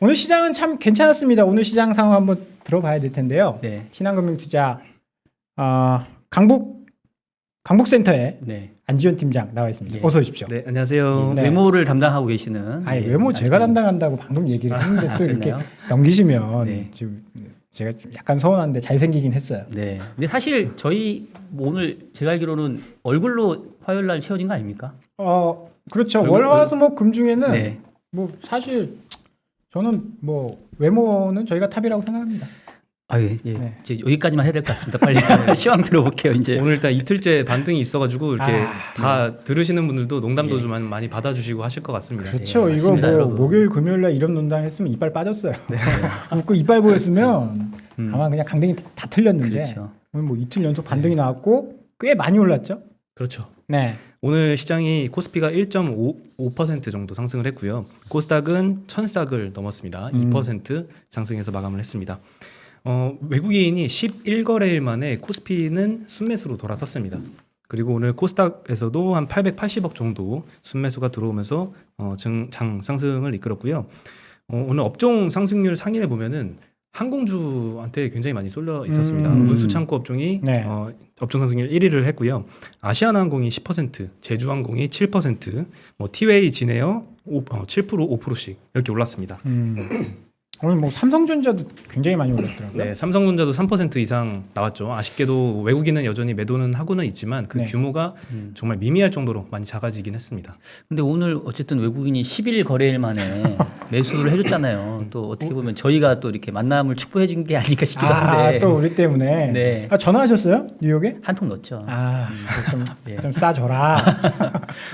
오늘 시장은 참 괜찮았습니다. 오늘 시장 상황 한번 들어봐야 될 텐데요. 네. 신한금융투자 강북센터에 네. 안지원 팀장 나와 있습니다. 예. 어서 오십시오. 네, 안녕하세요. 네. 외모를 담당하고 계시는. 아니 예, 외모 제가 아시는- 담당한다고 방금 얘기를 했는데 또 이렇게 그랬나요? 넘기시면 네. 지금 제가 좀 약간 서운한데 잘생기긴 했어요. 네. 근데 사실 저희 뭐 오늘 제가 알기로는 얼굴로 화요일 날 채워진 거 아닙니까? 그렇죠. 얼굴- 월화수목 금중에는 네. 뭐 사실 저는 뭐 외모는 저희가 탑이라고 생각합니다. 아, 예. 예. 네. 이제 여기까지만 해야 될 것 같습니다. 빨리 시황 들어볼게요. 이제. 오늘 일단 이틀째 반등이 있어가지고 이렇게 아, 다 들으시는 분들도 농담도 예. 좀 많이 받아주시고 하실 것 같습니다. 그렇죠. 네, 이거 맞습니다, 뭐 여러분. 목요일 금요일 날 이런 논담 했으면 이빨 빠졌어요. 웃고 이빨 보였으면 아마 그냥 강등이 다 틀렸는데 그렇죠. 오늘 뭐 이틀 연속 반등이 나왔고 꽤 많이 올랐죠. 그렇죠. 네. 오늘 시장이 코스피가 1.5% 정도 상승을 했고요. 코스닥은 1000싹을 넘었습니다. 2% 상승해서 마감을 했습니다. 외국인이 11거래일 만에 코스피는 순매수로 돌아섰습니다. 그리고 오늘 코스닥에서도 한 880억 정도 순매수가 들어오면서 장 상승을 이끌었고요. 오늘 업종 상승률 상위를 보면은 항공주한테 굉장히 많이 쏠려 있었습니다. 운수창고 업종이 네. 업종 상승률 1위를 했고요. 아시아나항공이 10%, 제주항공이 7%, 뭐 티웨이, 진에어 7%, 5%씩 이렇게 올랐습니다. 오늘 뭐 삼성전자도 굉장히 많이 올랐더라고요. 네, 삼성전자도 3% 이상 나왔죠. 아쉽게도 외국인은 여전히 매도는 하고는 있지만 그 네. 규모가 정말 미미할 정도로 많이 작아지긴 했습니다. 근데 오늘 어쨌든 외국인이 10일 거래일 만에 매수를 해줬잖아요. 또 어떻게 보면 저희가 또 이렇게 만남을 축구해준 게 아닐까 싶기도 한데. 또 우리 때문에. 네. 전화하셨어요? 뉴욕에? 한 통 넣었죠. 예. 좀 싸줘라.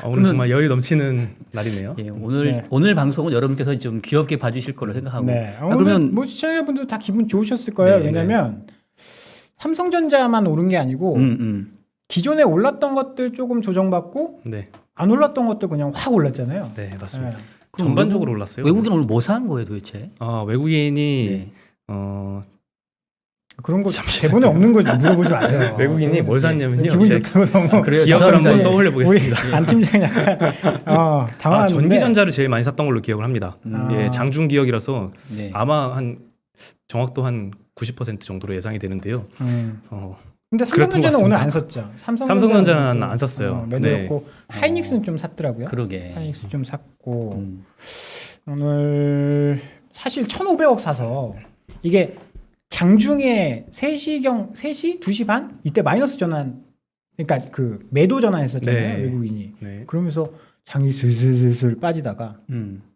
오늘 정말 여유 넘치는 날이네요. 예, 오늘 네. 오늘 방송은 여러분께서 좀 귀엽게 봐주실 거로 생각하고. 네. 그러면 오늘 뭐 시청자분들 다 기분 좋으셨을 거예요. 네, 왜냐면 삼성전자만 오른 게 아니고 기존에 올랐던 것들 조금 조정받고 네, 안 올랐던 것도 그냥 확 올랐잖아요. 네 맞습니다. 네. 그럼 전반적으로 올랐어요. 외국인 오늘 뭐 산 거예요 도대체? 외국인이 네. 그런 거 잠시만요. 대본에 없는 거 물어보지 마세요. 외국인이 뭘 샀냐면요. 기분 제 좋다고 너무 그래요? 기억을 한번 죄송합니다. 떠올려 보겠습니다. 우리 안 팀장 약간 당황했는데 전기전자를 제일 많이 샀던 걸로 기억을 합니다. 아. 예, 장중 기억이라서 네. 아마 한 정확도 한 90% 정도로 예상이 되는데요. 근데 그렇던 것 삼성전자는 오늘 같습니다. 안 샀죠. 삼성전자는 안 샀어요. 매도했고 하이닉스는 좀 샀더라고요. 그러게. 하이닉스 좀 샀고 음. 오늘 사실 1,500억 사서 이게 장중에 3시 2시 반 이때 마이너스 전환 그러니까 그 매도 전환했었잖아요. 네. 외국인이. 네. 그러면서 장이 슬슬슬 빠지다가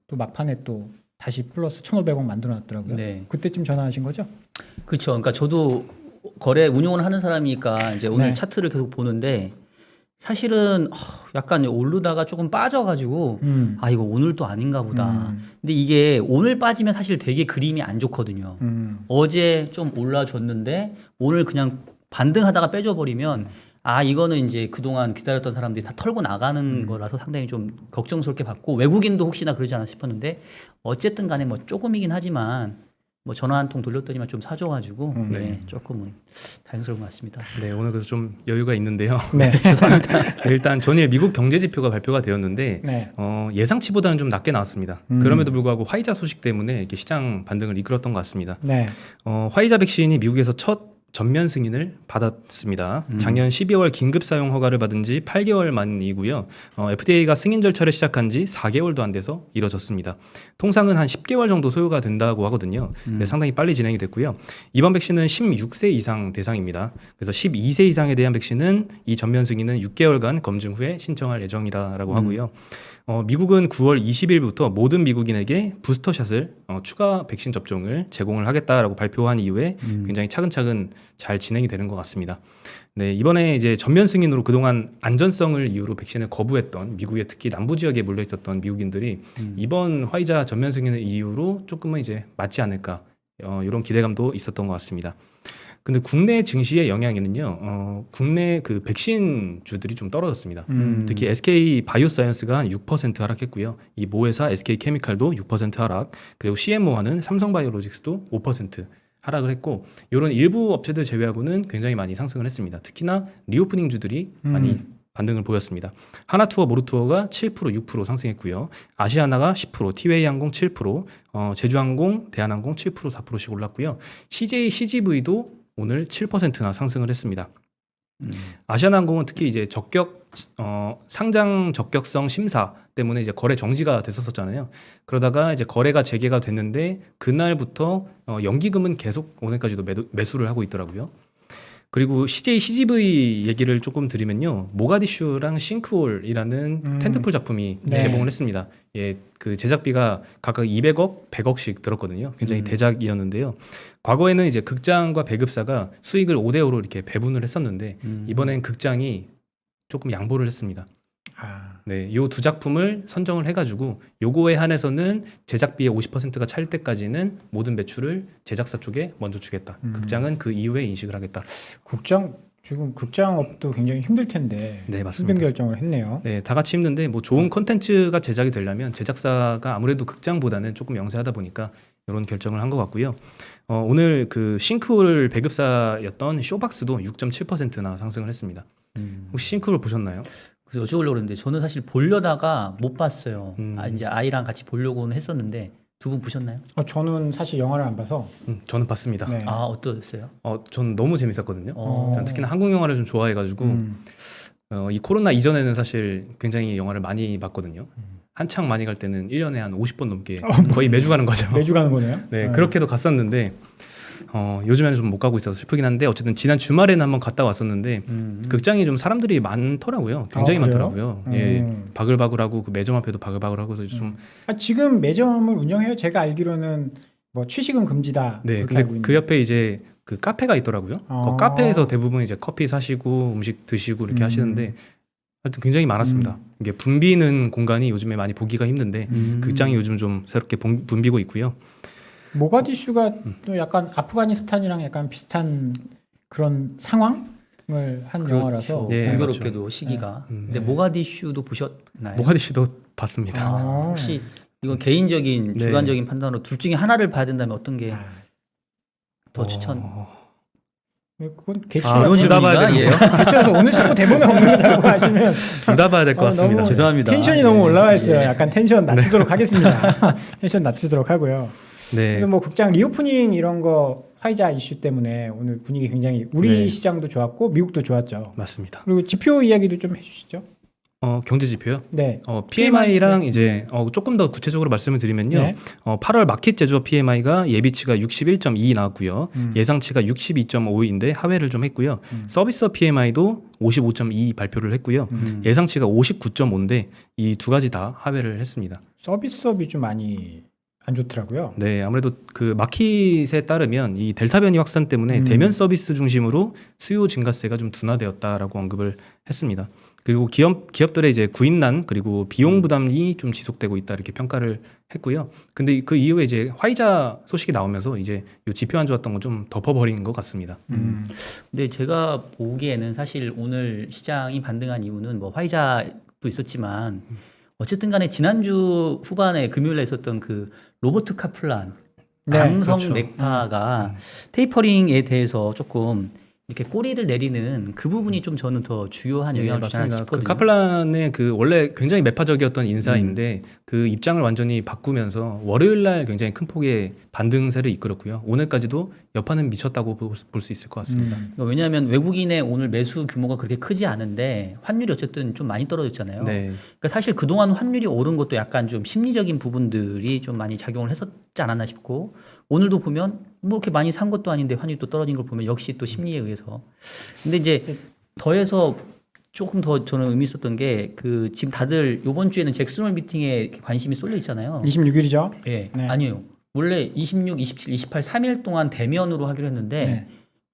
또 막판에 또 다시 플러스 1,500억 만들어 놨더라고요. 네. 그때쯤 전화하신 거죠? 그렇죠. 그러니까 저도 거래 운용을 하는 사람이니까 이제 오늘 네. 차트를 계속 보는데 사실은 약간 오르다가 조금 빠져가지고 아 이거 오늘 또 아닌가 보다. 근데 이게 오늘 빠지면 사실 되게 그림이 안 좋거든요. 어제 좀 올라줬는데 오늘 그냥 반등하다가 빼줘버리면 아 이거는 이제 그동안 기다렸던 사람들이 다 털고 나가는 거라서 상당히 좀 걱정스럽게 봤고 외국인도 혹시나 그러지 않나 싶었는데 어쨌든 간에 뭐 조금이긴 하지만 뭐 전화 한 통 돌렸더니만 좀 사줘가지고 네, 조금은 다행스러운 것 같습니다. 네, 오늘 그래서 좀 여유가 있는데요. 네. 네, 일단 전일 미국 경제 지표가 발표가 되었는데 네. 예상치보다는 좀 낮게 나왔습니다. 그럼에도 불구하고 화이자 소식 때문에 이렇게 시장 반등을 이끌었던 것 같습니다. 네. 화이자 백신이 미국에서 첫 전면 승인을 받았습니다. 작년 12월 긴급 사용 허가를 받은 지 8개월 만이고요. FDA가 승인 절차를 시작한 지 4개월도 안 돼서 이뤄졌습니다. 통상은 한 10개월 정도 소요가 된다고 하거든요. 네, 상당히 빨리 진행이 됐고요. 이번 백신은 16세 이상 대상입니다. 그래서 12세 이상에 대한 백신은 이 전면 승인은 6개월간 검증 후에 신청할 예정이라고 하고요. 미국은 9월 20일부터 모든 미국인에게 부스터샷을 추가 백신 접종을 제공을 하겠다라고 발표한 이후에 굉장히 차근차근 잘 진행이 되는 것 같습니다. 네, 이번에 이제 전면 승인으로 그동안 안전성을 이유로 백신을 거부했던 미국의 특히 남부 지역에 몰려 있었던 미국인들이 이번 화이자 전면 승인을 이유로 조금은 이제 맞지 않을까 이런 기대감도 있었던 것 같습니다. 근데 국내 증시의 영향에는요, 국내 그 백신주들이 좀 떨어졌습니다. 특히 SK 바이오사이언스가 한 6% 하락했고요. 이 모회사 SK 케미칼도 6% 하락, 그리고 CMO하는 삼성바이오로직스도 5% 하락을 했고, 이런 일부 업체들 제외하고는 굉장히 많이 상승을 했습니다. 특히나 리오프닝주들이 많이 반등을 보였습니다. 하나투어, 모르투어가 7%, 6% 상승했고요. 아시아나가 10%, 티웨이항공 7%, 제주항공, 대한항공 7%, 4%씩 올랐고요. CJ, CGV도 오늘 7%나 상승을 했습니다. 아시아나항공은 특히 이제 상장 적격성 심사 때문에 이제 거래 정지가 됐었잖아요. 그러다가 이제 거래가 재개가 됐는데 그날부터 연기금은 계속 오늘까지도 매수를 하고 있더라고요. 그리고 CJ, CGV 얘기를 조금 드리면요, 모가디슈랑 싱크홀이라는 텐트폴 작품이 네. 개봉을 했습니다. 예, 그 제작비가 각각 200억, 100억씩 들었거든요. 굉장히 대작이었는데요. 과거에는 이제 극장과 배급사가 수익을 5대5로 이렇게 배분을 했었는데 이번엔 극장이 조금 양보를 했습니다. 네, 요 두 작품을 선정을 해가지고 요거에 한해서는 제작비의 50%가 찰 때까지는 모든 매출을 제작사 쪽에 먼저 주겠다. 극장은 그 이후에 인식을 하겠다. 지금 극장업도 굉장히 힘들 텐데 네, 맞습니다. 수변 결정을 했네요. 네, 다 같이 힘든데 뭐 좋은 콘텐츠가 제작이 되려면 제작사가 아무래도 극장보다는 조금 영세하다 보니까 이런 결정을 한 것 같고요. 오늘 그 싱크홀 배급사였던 쇼박스도 6.7%나 상승을 했습니다. 혹시 싱크홀 보셨나요? 그래서 여쭤보려고 그랬는데 저는 사실 보려다가 못 봤어요. 이제 아이랑 같이 보려고는 했었는데 두 분 보셨나요? 저는 사실 영화를 안 봐서. 저는 봤습니다. 네. 아, 어떠셨어요? 전 너무 재밌었거든요. 어. 전 특히나 한국 영화를 좀 좋아해가지고 이 코로나 이전에는 사실 굉장히 영화를 많이 봤거든요. 한창 많이 갈 때는 1년에 한 50번 넘게 거의 매주 가는 거죠. 매주 가는 거네요. 네, 그렇게도 갔었는데 요즘에는 좀 못 가고 있어서 슬프긴 한데 어쨌든 지난 주말에는 한번 갔다 왔었는데 극장이 좀 사람들이 많더라고요. 굉장히 그래요? 많더라고요. 예, 바글바글하고 그 매점 앞에도 바글바글하고 그래서 좀 지금 매점을 운영해요? 제가 알기로는 뭐 취식은 금지다. 네, 그렇게 근데 알고 그 있는데. 옆에 이제 그 카페가 있더라고요. 그 카페에서 대부분 이제 커피 사시고 음식 드시고 이렇게 하시는데 하여튼 굉장히 많았습니다. 이게 붐비는 공간이 요즘에 많이 보기가 힘든데 극장이 요즘 좀 새롭게 붐비고 있고요. 모가디슈가 또 약간 아프가니스탄이랑 약간 비슷한 그런 상황을 한 영화라서. 예, 공교롭게도 시기가. 근데 모가디슈도 보셨나요? 모가디슈도 봤습니다. 혹시 이건 개인적인 네. 주관적인 판단으로 둘 중에 하나를 봐야 된다면 어떤 게 더 추천? 그건 이런 둘 다 봐야 질문인가? 되는 예. 개추라서 오늘 자꾸 대본에 없는 거라고 하시면 둘 다 봐야 될 것 너무 같습니다. 죄송합니다. 텐션이 예. 너무 올라와 있어요. 예. 약간 텐션 낮추도록 하겠습니다. 텐션 낮추도록 하고요. 네. 그래서 뭐 극장 리오프닝 이런 거 화이자 이슈 때문에 오늘 분위기 굉장히 우리 네. 시장도 좋았고 미국도 좋았죠. 맞습니다. 그리고 지표 이야기도 좀 해주시죠. 경제 지표요? 네. PMI랑 네. 이제 조금 더 구체적으로 말씀을 드리면요. 네. 8월 마켓 제조업 PMI가 예비치가 61.2 나왔고요. 음. 예상치가 62.5인데 하회를 좀 했고요. 서비스업 PMI도 55.2 발표를 했고요. 예상치가 59.5인데 이 두 가지 다 하회를 했습니다. 서비스업이 좀 많이 안 좋더라고요. 네, 아무래도 그 마켓에 따르면 이 델타 변이 확산 때문에 대면 서비스 중심으로 수요 증가세가 좀 둔화되었다라고 언급을 했습니다. 그리고 기업들의 이제 구인난 그리고 비용 부담이 좀 지속되고 있다 이렇게 평가를 했고요. 근데 그 이후에 이제 화이자 소식이 나오면서 이제 요 지표 안 좋았던 건 좀 덮어버린 것 같습니다. 근데 제가 보기에는 사실 오늘 시장이 반등한 이유는 뭐 화이자도 있었지만 어쨌든 간에 지난주 후반에 금요일에 있었던 그 로버트 카플란 네, 강성 그렇죠. 맥파가 테이퍼링에 대해서 조금 이렇게 꼬리를 내리는 그 부분이 좀 저는 더 주요한 영향을 주지 않나 맞습니다. 싶거든요. 그 카플란의 그 원래 굉장히 매파적이었던 인사인데 그 입장을 완전히 바꾸면서 월요일 날 굉장히 큰 폭의 반등세를 이끌었고요. 오늘까지도 여파는 미쳤다고 볼 수 있을 것 같습니다. 왜냐하면 외국인의 오늘 매수 규모가 그렇게 크지 않은데 환율이 어쨌든 좀 많이 떨어졌잖아요. 네. 그러니까 사실 그동안 환율이 오른 것도 약간 좀 심리적인 부분들이 좀 많이 작용을 했었지 않았나 싶고 오늘도 보면 뭐 이렇게 많이 산 것도 아닌데 환율이 또 떨어진 걸 보면 역시 또 심리에 의해서. 근데 이제 더해서 조금 더 저는 의미 있었던 게 그 지금 다들 이번 주에는 잭슨홀 미팅에 관심이 쏠려 있잖아요. 26일이죠. 예, 네. 아니에요. 원래 26, 27, 28, 3일 동안 대면으로 하기로 했는데 네.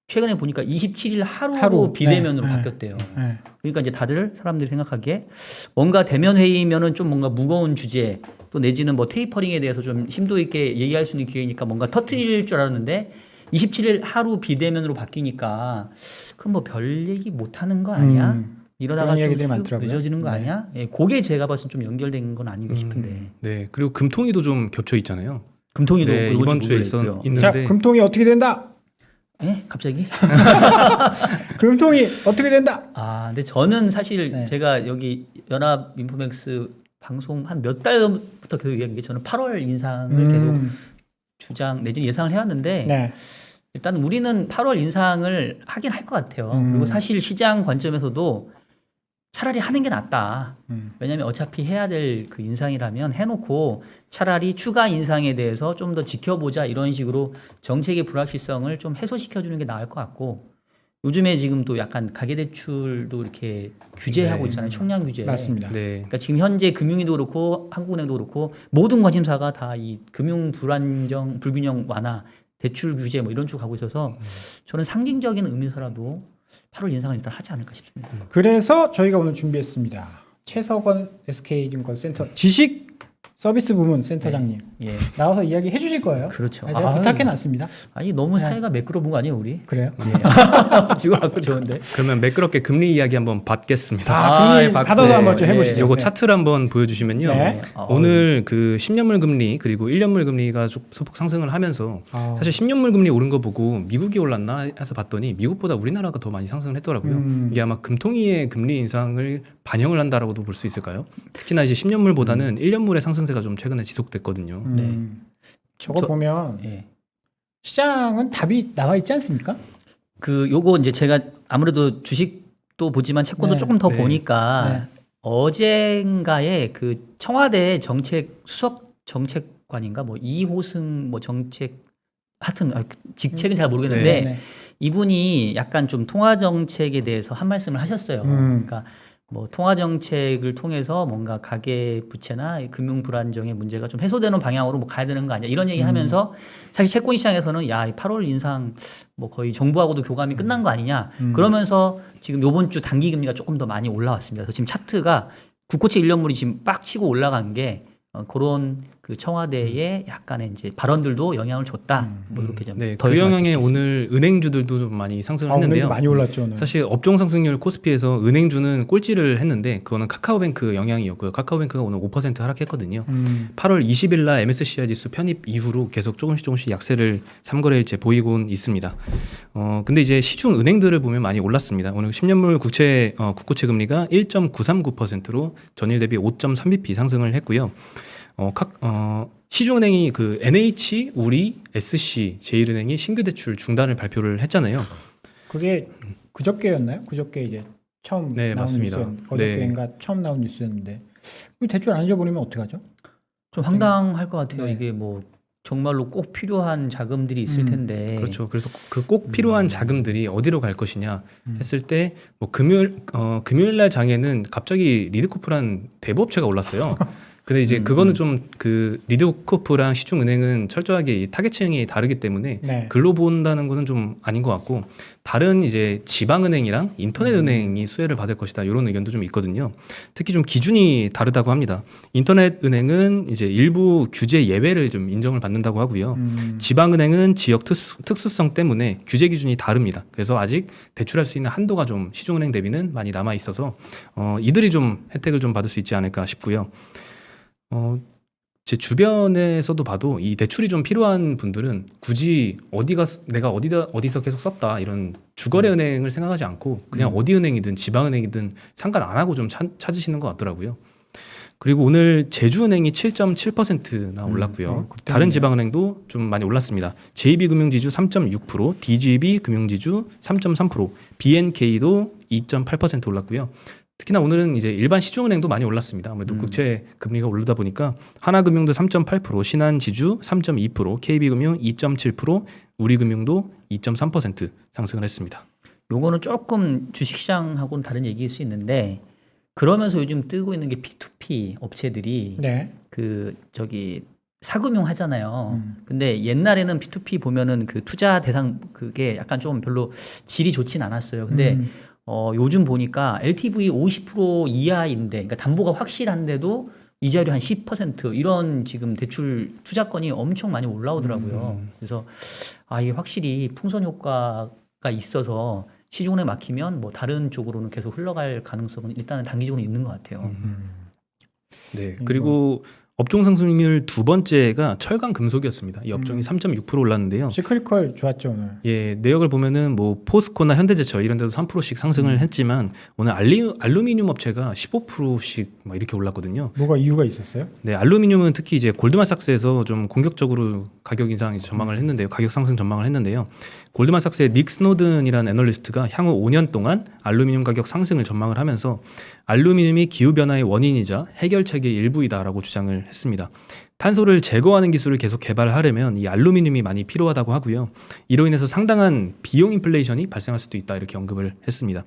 최근에 보니까 27일 하루로 하루. 비대면으로 네. 바뀌었대요. 네. 그러니까 이제 다들 사람들이 생각하기에 뭔가 대면 회의면은 좀 뭔가 무거운 주제 또 내지는 뭐 테이퍼링에 대해서 좀 심도 있게 얘기할 수 있는 기회니까 뭔가 터트릴 줄 알았는데 27일 하루 비대면으로 바뀌니까 그럼 뭐 별 얘기 못 하는 거 아니야? 이러다가 그런 좀 얘기들이 쓱 많더라고요. 늦어지는 거 네. 아니야? 예, 그게 제가 봤을 때 좀 연결된 건 아닌가 싶은데. 네. 그리고 금통위도 좀 겹쳐 있잖아요. 금통위도 네, 이번 주에 있고요. 있는데 자, 금통이 어떻게 된다? 예? 갑자기? 금통이 어떻게 된다? 아, 근데 저는 사실 네. 제가 여기 연합 인포맥스 방송 한 몇 달부터 계속 얘기한 게 저는 8월 인상을 계속 주장 내지는 예상을 해왔는데 네. 일단 우리는 8월 인상을 하긴 할 것 같아요. 음. 그리고 사실 시장 관점에서도 차라리 하는 게 낫다. 왜냐하면 어차피 해야 될 그 인상이라면 해놓고 차라리 추가 인상에 대해서 좀 더 지켜보자 이런 식으로 정책의 불확실성을 좀 해소시켜주는 게 나을 것 같고 요즘에 지금 또 약간 가계대출도 이렇게 규제하고 네. 있잖아요. 총량 규제. 맞습니다. 네. 그러니까 지금 현재 금융위도 그렇고 한국은행도 그렇고 모든 관심사가 다 이 금융 불안정, 불균형 완화, 대출 규제 뭐 이런 쪽으로 가고 있어서 저는 상징적인 의미에서라도 8월 인상을 일단 하지 않을까 싶습니다. 그래서 저희가 오늘 준비했습니다. 최석원 SK증권 센터 지식 서비스 부문 센터장님 예, 나와서 이야기 해주실 거예요. 그렇죠. 제가 아, 부탁해놨습니다. 아니 너무 사회가 매끄러운 거 아니에요 우리? 그래요? 지금 갖고 좋은데. 그러면 매끄럽게 금리 이야기 한번 받겠습니다. 금리 받고. 받아서 한번 좀 예. 해보시죠. 요거 네. 차트를 한번 보여주시면요. 네. 오늘 그 10년물 금리 그리고 1년물 금리가 좀 소폭 상승을 하면서 사실 10년물 금리 오른 거 보고 미국이 올랐나 해서 봤더니 미국보다 우리나라가 더 많이 상승을 했더라고요. 이게 아마 금통위의 금리 인상을 반영을 한다라고도 볼 수 있을까요? 특히나 이제 10년물보다는 1년물의 상승세가 좀 최근에 지속됐거든요. 저거 보면 예. 시장은 답이 나와 있지 않습니까? 그 요거 이제 제가 아무래도 주식도 보지만 채권도 네. 조금 더 네. 보니까 네. 어젠가에 그 청와대 정책 수석 정책관인가 뭐 이호승 뭐 정책 하여튼 직책은 잘 모르겠는데 네. 이분이 약간 좀 통화 정책에 대해서 한 말씀을 하셨어요. 그러니까 뭐 통화 정책을 통해서 뭔가 가계 부채나 금융 불안정의 문제가 좀 해소되는 방향으로 뭐 가야 되는 거 아니야 이런 얘기하면서 사실 채권 시장에서는 야, 이 8월 인상 뭐 거의 정부하고도 교감이 끝난 거 아니냐 그러면서 지금 요번 주 단기 금리가 조금 더 많이 올라왔습니다. 그래서 지금 차트가 국고채 1년물이 지금 빡 치고 올라간 게 그런 그 청와대의 약간의 이제 발언들도 영향을 줬다. 뭐 이렇게 좀 네, 더 그 영향에 말씀드리겠습니다. 오늘 은행주들도 좀 많이 상승을 했는데요. 오늘도 많이 올랐죠. 오늘. 사실 업종 상승률 코스피에서 은행주는 꼴찌를 했는데 그거는 카카오뱅크 영향이었고요. 카카오뱅크가 오늘 5% 하락했거든요. 8월 20일 날 MSCI 지수 편입 이후로 계속 조금씩 약세를 3거래일째 보이곤 있습니다. 근데 이제 시중 은행들을 보면 많이 올랐습니다. 오늘 10년물 국고채 금리가 1.939%로 전일 대비 5.3bp 상승을 했고요. 시중은행이 그 NH, 우리, SC, 제일은행이 신규 대출 중단을 발표를 했잖아요. 그게 그저께였나요? 그저께 이제 처음 네, 나온 맞습니다. 뉴스였는데 어저께인가 처음 나온 뉴스였는데 그 대출 안 줘버리면 어떡하죠? 좀 황당할 것 같아요. 네. 이게 뭐 정말로 꼭 필요한 자금들이 있을 텐데. 그렇죠. 그래서 그 꼭 필요한 자금들이 어디로 갈 것이냐 했을 때 뭐 금요일 날 장에는 갑자기 리드코프란 대부업체가 올랐어요. 근데 이제 그거는 좀 그 리드코프랑 시중은행은 철저하게 이 타겟층이 다르기 때문에 네. 글로 본다는 거는 좀 아닌 것 같고 다른 이제 지방은행이랑 인터넷은행이 수혜를 받을 것이다 이런 의견도 좀 있거든요. 특히 좀 기준이 다르다고 합니다. 인터넷은행은 이제 일부 규제 예외를 좀 인정을 받는다고 하고요. 지방은행은 지역 특수성 때문에 규제 기준이 다릅니다. 그래서 아직 대출할 수 있는 한도가 좀 시중은행 대비는 많이 남아 있어서 이들이 좀 혜택을 좀 받을 수 있지 않을까 싶고요. 제 주변에서도 봐도 이 대출이 좀 필요한 분들은 굳이 내가 어디서 계속 썼다 이런 주거래 은행을 생각하지 않고 그냥 어디 은행이든 지방은행이든 상관 안 하고 좀 찾으시는 것 같더라고요. 그리고 오늘 제주은행이 7.7%나 올랐고요. 다른 지방은행도 좀 많이 올랐습니다. JB금융지주 3.6%, DGB금융지주 3.3%, BNK도 2.8% 올랐고요. 특히나 오늘은 이제 일반 시중은행도 많이 올랐습니다. 아무래도 국채 금리가 오르다 보니까 하나금융도 3.8%, 신한지주 3.2%, KB금융 2.7%, 우리금융도 2.3% 상승을 했습니다. 요거는 조금 주식시장하고는 다른 얘기일 수 있는데 그러면서 요즘 뜨고 있는 게 P2P 업체들이 네. 그 저기 사금융 하잖아요. 근데 옛날에는 P2P 보면은 그 투자 대상 그게 약간 좀 별로 질이 좋진 않았어요. 근데 요즘 보니까 LTV 50% 이하인데, 그러니까 담보가 확실한데도 이자율이 한 10% 이런 지금 대출 투자건이 엄청 많이 올라오더라고요. 그래서 이게 확실히 풍선 효과가 있어서 시중은에 막히면 뭐 다른 쪽으로는 계속 흘러갈 가능성은 일단은 단기적으로 있는 것 같아요. 네. 그리고 업종 상승률 두 번째가 철강 금속이었습니다. 이 업종이 3.6% 올랐는데요. 시크리컬 좋았죠 오늘. 예, 내역을 보면은 뭐 포스코나 현대제철 이런 데도 3%씩 상승을 했지만 오늘 알루미늄 업체가 15%씩 막 이렇게 올랐거든요. 뭐가 이유가 있었어요? 네, 알루미늄은 특히 이제 골드만삭스에서 좀 공격적으로 가격 인상 전망을 했는데요. 가격 상승 전망을 했는데요. 골드만삭스의 닉 스노든이라는 애널리스트가 향후 5년 동안 알루미늄 가격 상승을 전망을 하면서 알루미늄이 기후 변화의 원인이자 해결책의 일부이다라고 주장을 했습니다. 탄소를 제거하는 기술을 계속 개발하려면 이 알루미늄이 많이 필요하다고 하고요. 이로 인해서 상당한 비용 인플레이션이 발생할 수도 있다 이렇게 언급을 했습니다.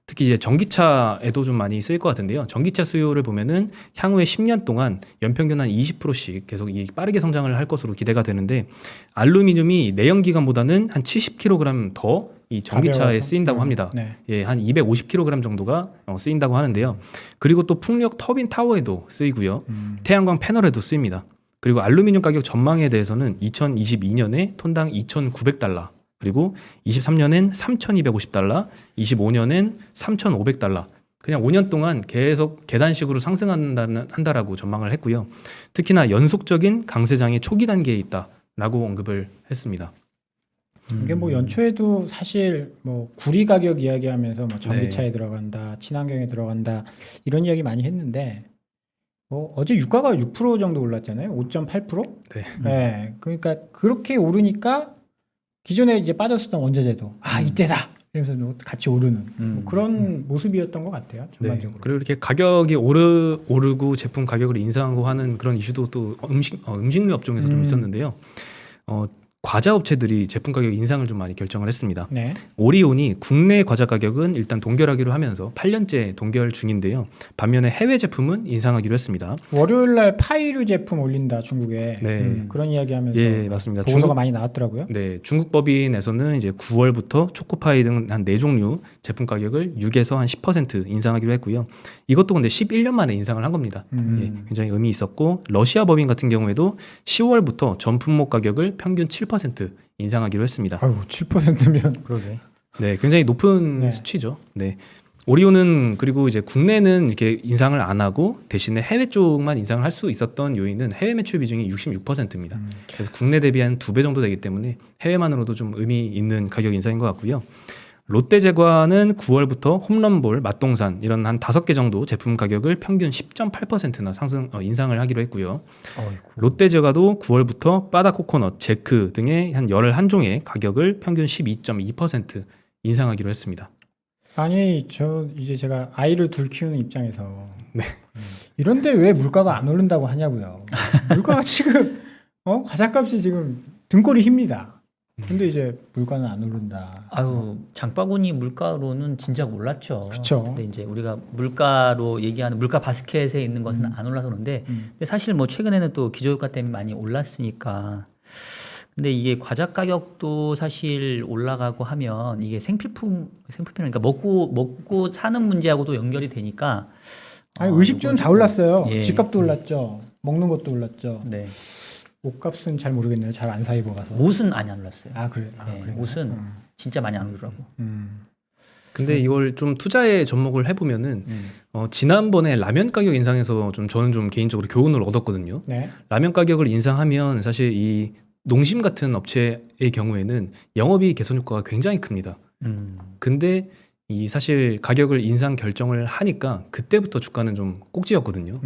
특히 이제 전기차에도 좀 많이 쓰일 것 같은데요. 전기차 수요를 보면은 향후에 10년 동안 연평균 한 20%씩 계속 빠르게 성장을 할 것으로 기대가 되는데 알루미늄이 내연기관보다는 한 70kg 더 이 전기차에 가벼워서? 쓰인다고 합니다. 네. 예, 한 250kg 정도가 쓰인다고 하는데요. 그리고 또 풍력 터빈 타워에도 쓰이고요. 태양광 패널에도 쓰입니다. 그리고 알루미늄 가격 전망에 대해서는 2022년에 톤당 2,900달러, 그리고 23년엔 3,250달러, 25년엔 3,500달러. 그냥 5년 동안 계속 계단식으로 상승한다라고 전망을 했고요. 특히나 연속적인 강세장의 초기 단계에 있다라고 언급을 했습니다. 이게 뭐 연초에도 사실 뭐 구리 가격 이야기하면서 뭐 전기차에 네. 들어간다, 친환경에 들어간다 이런 이야기 많이 했는데 뭐 어제 유가가 6% 정도 올랐잖아요. 5.8%? 네. 네. 그러니까 그렇게 오르니까 기존에 이제 빠졌었던 원자재도 이때다. 이러면서 같이 오르는 뭐 그런 모습이었던 것 같아요. 네. 전반적으로. 그리고 이렇게 가격이 오르고 제품 가격을 인상하고 하는 그런 이슈도 또 음식료 업종에서 좀 있었는데요. 과자 업체들이 제품 가격 인상을 좀 많이 결정을 했습니다. 네. 오리온이 국내 과자 가격은 일단 동결하기로 하면서 8년째 동결 중인데요. 반면에 해외 제품은 인상하기로 했습니다. 월요일 날 파이류 제품 올린다 중국에. 네. 그런 이야기하면서 예, 맞습니다. 보고서가 많이 나왔더라고요. 네, 중국 법인에서는 이제 9월부터 초코파이 등 한 4종류 제품 가격을 6에서 한 10% 인상하기로 했고요. 이것도 근데 11년 만에 인상을 한 겁니다. 예, 굉장히 의미 있었고 러시아 법인 같은 경우에도 10월부터 전 품목 가격을 평균 7% 인상하기로 했습니다. 아유, 7%면 그러게. 네, 굉장히 높은 네. 수치죠. 네. 오리온은 그리고 이제 국내는 이렇게 인상을 안 하고 대신에 해외 쪽만 인상을 할 수 있었던 요인은 해외 매출 비중이 66%입니다. 그래서 국내 대비 한 2배 정도 되기 때문에 해외만으로도 좀 의미 있는 가격 인상인 것 같고요. 롯데제과는 9월부터 홈런볼, 맛동산 이런 한 5개 정도 제품 가격을 평균 10.8%나 인상을 하기로 했고요. 롯데제과도 9월부터 바다코코넛, 제크 등의 한 11종의 가격을 평균 12.2% 인상하기로 했습니다. 아니 저 이제 제가 아이를 둘 키우는 입장에서 이런데 왜 물가가 안 오른다고 하냐고요. 물가가 지금 과자값이 지금 등골이 힙니다. 근데 이제 물가는 안 오른다. 아유, 장바구니 물가로는 진짜 몰랐죠. 그쵸. 근데 이제 우리가 물가로 얘기하는 물가 바스켓에 있는 것은 안 올라서 그런데 근데 사실 뭐 최근에는 또 기저효과 때문에 많이 올랐으니까. 근데 이게 과자 가격도 사실 올라가고 하면 이게 생필품이니까 먹고 사는 문제하고도 연결이 되니까. 아니 의식주는 다 올랐어요. 예. 집값도 올랐죠. 먹는 것도 올랐죠. 네. 옷값은 잘 모르겠네요. 잘 안 사 입어봐서. 옷은 많이 안 올랐어요. 아 그래. 네, 그래요? 옷은 진짜 많이 안 오르더라고. 근데 이걸 좀 투자에 접목을 해보면은 지난번에 라면 가격 인상에서 저는 좀 개인적으로 교훈을 얻었거든요. 네. 라면 가격을 인상하면 사실 이 농심 같은 업체의 경우에는 영업이익 개선 효과가 굉장히 큽니다. 근데 이 사실 가격을 인상 결정을 하니까 그때부터 주가는 좀 꼭지였거든요.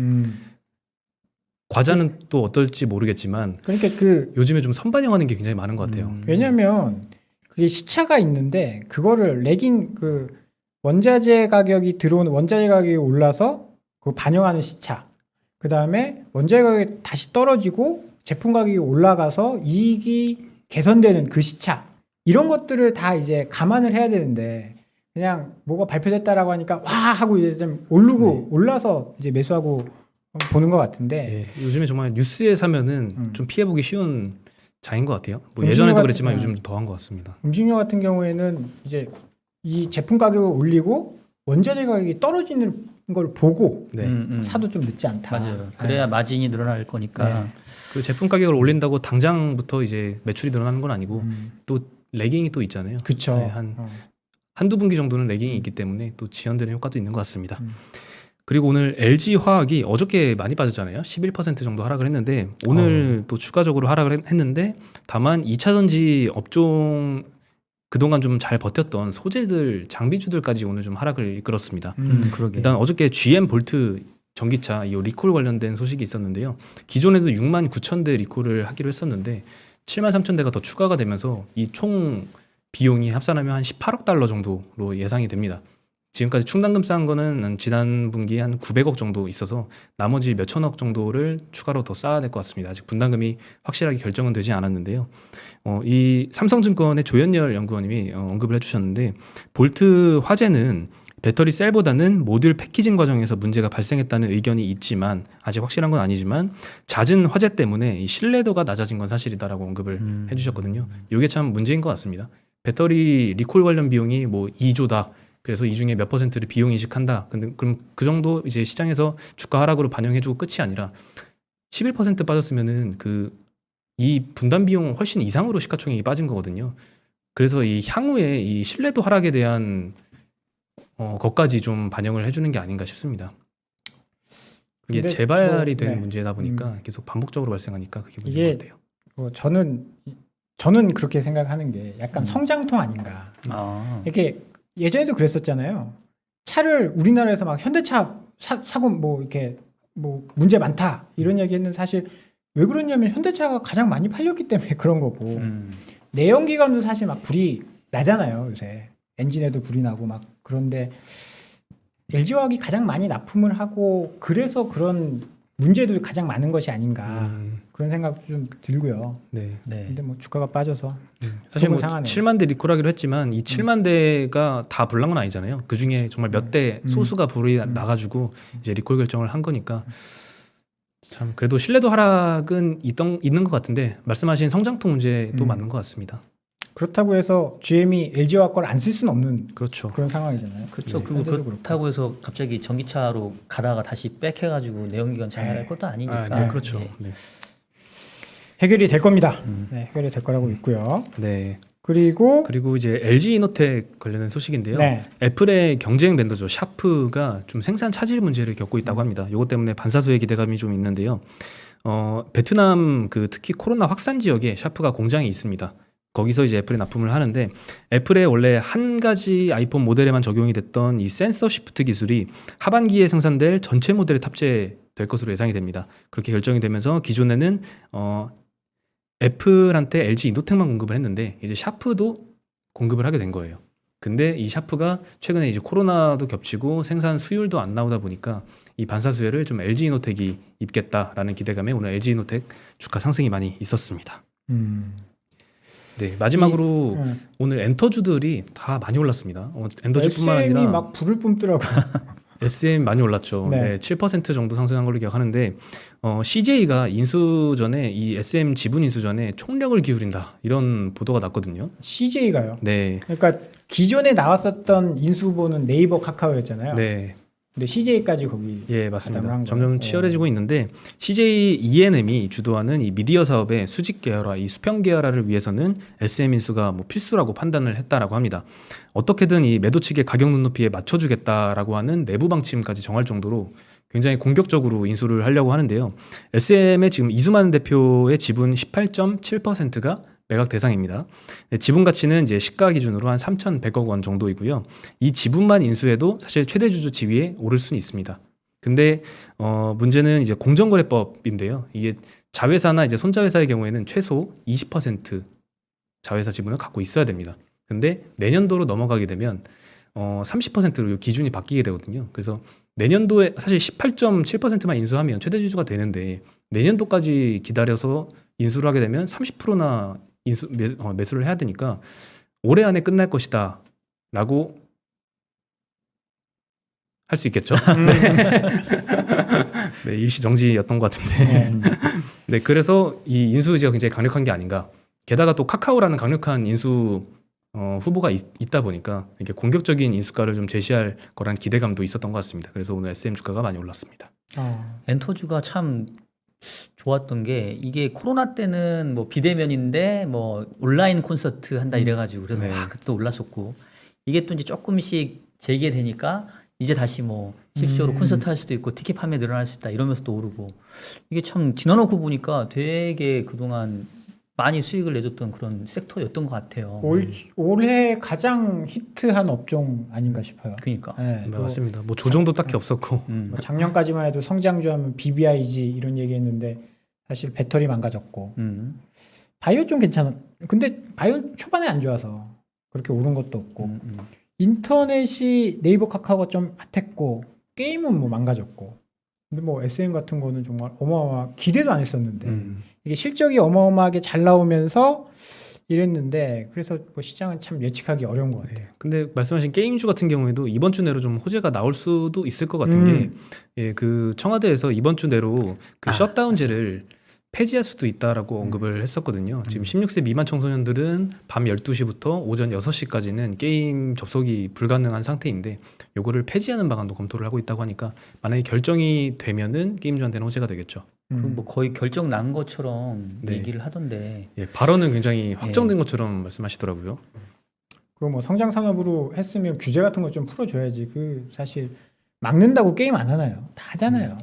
과자는 또 어떨지 모르겠지만 그러니까 요즘에 좀 선반영하는 게 굉장히 많은 것 같아요. 왜냐면 그게 시차가 있는데 그거를 원자재 가격이 올라서 그 반영하는 시차. 그 다음에 원자재 가격이 다시 떨어지고 제품 가격이 올라가서 이익이 개선되는 그 시차. 이런 것들을 다 이제 감안을 해야 되는데 그냥 뭐가 발표됐다라고 하니까 와 하고 이제 좀 올라서 이제 매수하고 보는 것 같은데. 예, 요즘에 정말 뉴스에 사면은 좀 피해보기 쉬운 장인 것 같아요. 뭐 음식료 예전에도 같은 그랬지만 요즘 더한 것 같습니다. 음식료 같은 경우에는 이제 이 제품 가격을 올리고 원자재 가격이 떨어지는 걸 보고 네. 사도 좀 늦지 않다. 맞아요. 그래야 마진이 늘어날 거니까. 네. 그 제품 가격을 올린다고 당장부터 이제 매출이 늘어나는 건 아니고 또 레깅이 또 있잖아요. 그쵸. 네, 한두 분기 정도는 레깅이 있기 때문에 또 지연되는 효과도 있는 것 같습니다. 그리고 오늘 LG 화학이 어저께 많이 빠졌잖아요. 11% 정도 하락을 했는데 오늘 또 추가적으로 하락을 했는데 다만 2차 전지 업종 그동안 좀 잘 버텼던 소재들, 장비주들까지 오늘 좀 하락을 이끌었습니다. 그러게. 일단 어저께 GM 볼트 전기차 이 리콜 관련된 소식이 있었는데요. 기존에도 6만 9천 대 리콜을 하기로 했었는데 7만 3천 대가 더 추가가 되면서 이 총 비용이 합산하면 한 18억 달러 정도로 예상이 됩니다. 지금까지 충당금 쌓은 거는 지난 분기에 한 900억 정도 있어서 나머지 몇 천억 정도를 추가로 더 쌓아야 될 것 같습니다. 아직 분담금이 확실하게 결정은 되지 않았는데요. 이 삼성증권의 조현열 연구원님이 언급을 해주셨는데 볼트 화재는 배터리 셀보다는 모듈 패키징 과정에서 문제가 발생했다는 의견이 있지만 아직 확실한 건 아니지만 잦은 화재 때문에 이 신뢰도가 낮아진 건 사실이다라고 언급을 해주셨거든요. 이게 참 문제인 것 같습니다. 배터리 리콜 관련 비용이 뭐 2조다. 그래서 이 중에 몇 퍼센트를 비용 인식한다. 근데 그럼 그 정도 이제 시장에서 주가 하락으로 반영해주고 끝이 아니라 11% 빠졌으면은 이 분담 비용 훨씬 이상으로 시가총액이 빠진 거거든요. 그래서 이 향후에 이 신뢰도 하락에 대한 것까지 좀 반영을 해주는 게 아닌가 싶습니다. 이게 근데 재발이 뭐, 되는 네. 문제다 보니까 계속 반복적으로 발생하니까 그게 문제인 이게 것 같아요. 저는 그렇게 생각하는 게 약간 성장통 아닌가. 아. 이렇게 예전에도 그랬었잖아요. 차를 우리나라에서 막 현대차 사고 뭐 이렇게 뭐 문제 많다 이런 얘기했는데 사실 왜 그러냐면 현대차가 가장 많이 팔렸기 때문에 그런 거고 내연기관도 사실 막 불이 나잖아요 요새 엔진에도 불이 나고 막 그런데 LG화학이 가장 많이 납품을 하고 그래서 그런 문제도 가장 많은 것이 아닌가 그런 생각 좀 들고요. 네. 네. 근데 뭐 주가가 빠져서 사실 뭐 속은 상하네요. 7만 대 리콜하기로 했지만 이 7만 대가 다 불난 건 아니잖아요. 그 중에 정말 몇 대 소수가 불이 나가지고 이제 리콜 결정을 한 거니까 참 그래도 신뢰도 하락은 있는 것 같은데 말씀하신 성장통 문제도 맞는 것 같습니다. 그렇다고 해서 GM이 LG화학 걸 안 쓸 수는 없는 그렇죠. 그런 상황이잖아요. 그렇죠. 네, 그리고 현재도 그렇다고 해서 갑자기 전기차로 가다가 다시 백해가지고 내연기관 장애할 것도 아니니까. 네, 그렇죠. 예. 네. 해결이 될 겁니다. 네, 해결이 될 거라고 있고요. 네. 그리고 이제 LG 이노텍 관련된 소식인데요. 네. 애플의 경쟁 벤더죠. 샤프가 좀 생산 차질 문제를 겪고 있다고 합니다. 이것 때문에 반사수의 기대감이 좀 있는데요. 베트남 특히 코로나 확산 지역에 샤프가 공장이 있습니다. 거기서 이제 애플에 납품을 하는데 애플의 원래 한 가지 아이폰 모델에만 적용이 됐던 이 센서 시프트 기술이 하반기에 생산될 전체 모델에 탑재될 것으로 예상이 됩니다. 그렇게 결정이 되면서 기존에는 애플한테 LG 이노텍만 공급을 했는데 이제 샤프도 공급을 하게 된 거예요. 근데 이 샤프가 최근에 이제 코로나도 겹치고 생산 수율도 안 나오다 보니까 이 반사수혜를 좀 LG 이노텍이 입겠다라는 기대감에 오늘 LG 이노텍 주가 상승이 많이 있었습니다. 네, 마지막으로 오늘 엔터주들이 다 많이 올랐습니다. 엔터주뿐만 SM이 아니라 막 불을 뿜더라고요. SM 많이 올랐죠. 네. 네, 7% 정도 상승한 걸로 기억하는데 CJ가 인수 전에 이 SM 지분 인수 전에 총력을 기울인다 이런 보도가 났거든요. CJ가요. 네, 그러니까 기존에 나왔었던 인수 후보는 네이버, 카카오였잖아요. 네, 근데 CJ까지 거기 예, 가담을 맞습니다. 한 점점 거예요. 치열해지고 있는데 CJ E&M이 주도하는 이 미디어 사업의 수직 계열화, 이 수평 계열화를 위해서는 SM 인수가 뭐 필수라고 판단을 했다라고 합니다. 어떻게든 이 매도 측의 가격 눈높이에 맞춰주겠다라고 하는 내부 방침까지 정할 정도로 굉장히 공격적으로 인수를 하려고 하는데요. SM의 지금 이수만 대표의 지분 18.7%가 매각 대상입니다. 네, 지분 가치는 이제 시가 기준으로 한 3,100억 원 정도이고요. 이 지분만 인수해도 사실 최대 주주 지위에 오를 수는 있습니다. 근데 문제는 이제 공정거래법인데요. 이게 자회사나 이제 손자회사의 경우에는 최소 20% 자회사 지분을 갖고 있어야 됩니다. 근데 내년도로 넘어가게 되면 30%로 기준이 바뀌게 되거든요. 그래서 내년도에 사실 18.7%만 인수하면 최대 주주가 되는데 내년도까지 기다려서 인수를 하게 되면 30%나 매수를 해야 되니까 올해 안에 끝날 것이다 라고 할 수 있겠죠. 네, 일시정지였던 것 같은데 네, 그래서 이 인수 의지가 굉장히 강력한 게 아닌가. 게다가 또 카카오라는 강력한 인수 후보가 있다 보니까 이렇게 공격적인 인수가를 좀 제시할 거란 기대감도 있었던 것 같습니다. 그래서 오늘 SM 주가가 많이 올랐습니다. 엔터주가 참 좋았던 게 이게 코로나 때는 뭐 비대면인데 뭐 온라인 콘서트 한다 이래가지고 그래서 네. 막 그때 올랐었고 이게 또 이제 조금씩 재개되니까 이제 다시 뭐 실시간으로 콘서트 할 수도 있고 티켓 판매 늘어날 수 있다 이러면서 또 오르고 이게 참 지나놓고 보니까 되게 그동안 많이 수익을 내줬던 그런 섹터였던 것 같아요. 올해 가장 히트한 업종 아닌가 싶어요. 그러니까. 네, 네, 맞습니다. 뭐 조정도 딱히 없었고. 뭐 작년까지만 해도 성장주하면 BBIG 이런 얘기했는데 사실 배터리 망가졌고 바이오 좀 괜찮아. 근데 바이오 초반에 안 좋아서 그렇게 오른 것도 없고 인터넷이 네이버 카카오가 좀 핫했고 게임은 뭐 망가졌고 근데 뭐 SM 같은 거는 정말 어마어마 기대도 안 했었는데 이게 실적이 어마어마하게 잘 나오면서 이랬는데 그래서 뭐 시장은 참 예측하기 어려운 것 같아요. 네. 근데 말씀하신 게임주 같은 경우에도 이번 주 내로 좀 호재가 나올 수도 있을 것 같은 게 예, 그 청와대에서 이번 주 내로 그 셧다운제를 폐지할 수도 있다라고 언급을 했었거든요. 지금 16세 미만 청소년들은 밤 12시부터 오전 6시까지는 게임 접속이 불가능한 상태인데 요거를 폐지하는 방안도 검토를 하고 있다고 하니까 만약에 결정이 되면은 게임주한테는 호재가 되겠죠. 뭐 거의 결정 난 것처럼 네. 얘기를 하던데 예, 발언은 굉장히 확정된 것처럼 말씀하시더라고요. 그거 뭐 성장 산업으로 했으면 규제 같은 거 좀 풀어줘야지. 그 사실 막는다고 게임 안 하나요? 다 하잖아요.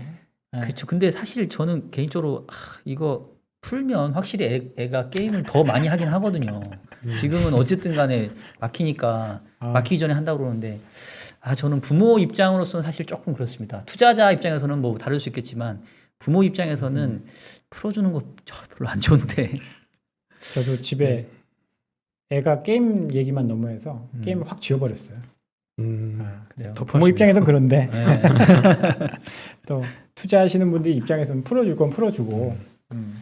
네. 그렇죠. 근데 사실 저는 개인적으로 이거 풀면 확실히 애가 게임을 더 많이 하긴 하거든요. 지금은 어쨌든 간에 막히니까 막히기 전에 한다고 그러는데 저는 부모 입장으로서는 사실 조금 그렇습니다. 투자자 입장에서는 뭐 다를 수 있겠지만 부모 입장에서는 풀어주는 거 별로 안 좋은데 저도 집에 애가 게임 얘기만 너무 해서 게임을 확 지워버렸어요. 그래요. 더 부모 입장에서는 그런데 네. 또 투자하시는 분들 입장에서는 풀어줄 건 풀어주고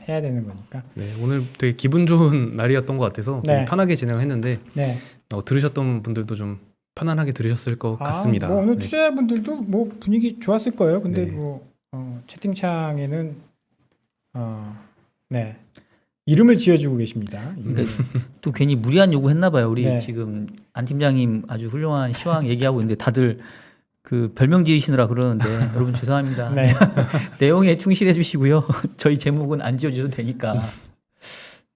해야 되는 거니까. 네, 오늘 되게 기분 좋은 날이었던 것 같아서 되게 네. 편하게 진행했는데 네. 들으셨던 분들도 좀 편안하게 들으셨을 것 같습니다. 뭐 오늘 네. 투자자분들도 뭐 분위기 좋았을 거예요. 근데 네. 뭐 채팅창에는 네 이름을 지어주고 계십니다. 그러니까 또 괜히 무리한 요구했나 봐요. 우리 네. 지금 안 팀장님 아주 훌륭한 시황 얘기하고 있는데 다들 그 별명 지으시느라 그러는데 여러분 죄송합니다. 네. 내용에 충실해 주시고요. 저희 제목은 안 지어주셔도 되니까.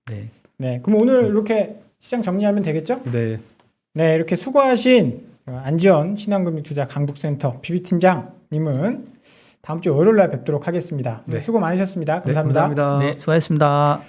네. 네. 그럼 오늘 이렇게 시장 정리하면 되겠죠? 네, 네, 이렇게 수고하신 안지원 신한금융투자 강북센터 PB팀장님은 다음 주 월요일 날 뵙도록 하겠습니다. 네. 수고 많으셨습니다. 네, 감사합니다. 감사합니다. 네, 수고하셨습니다.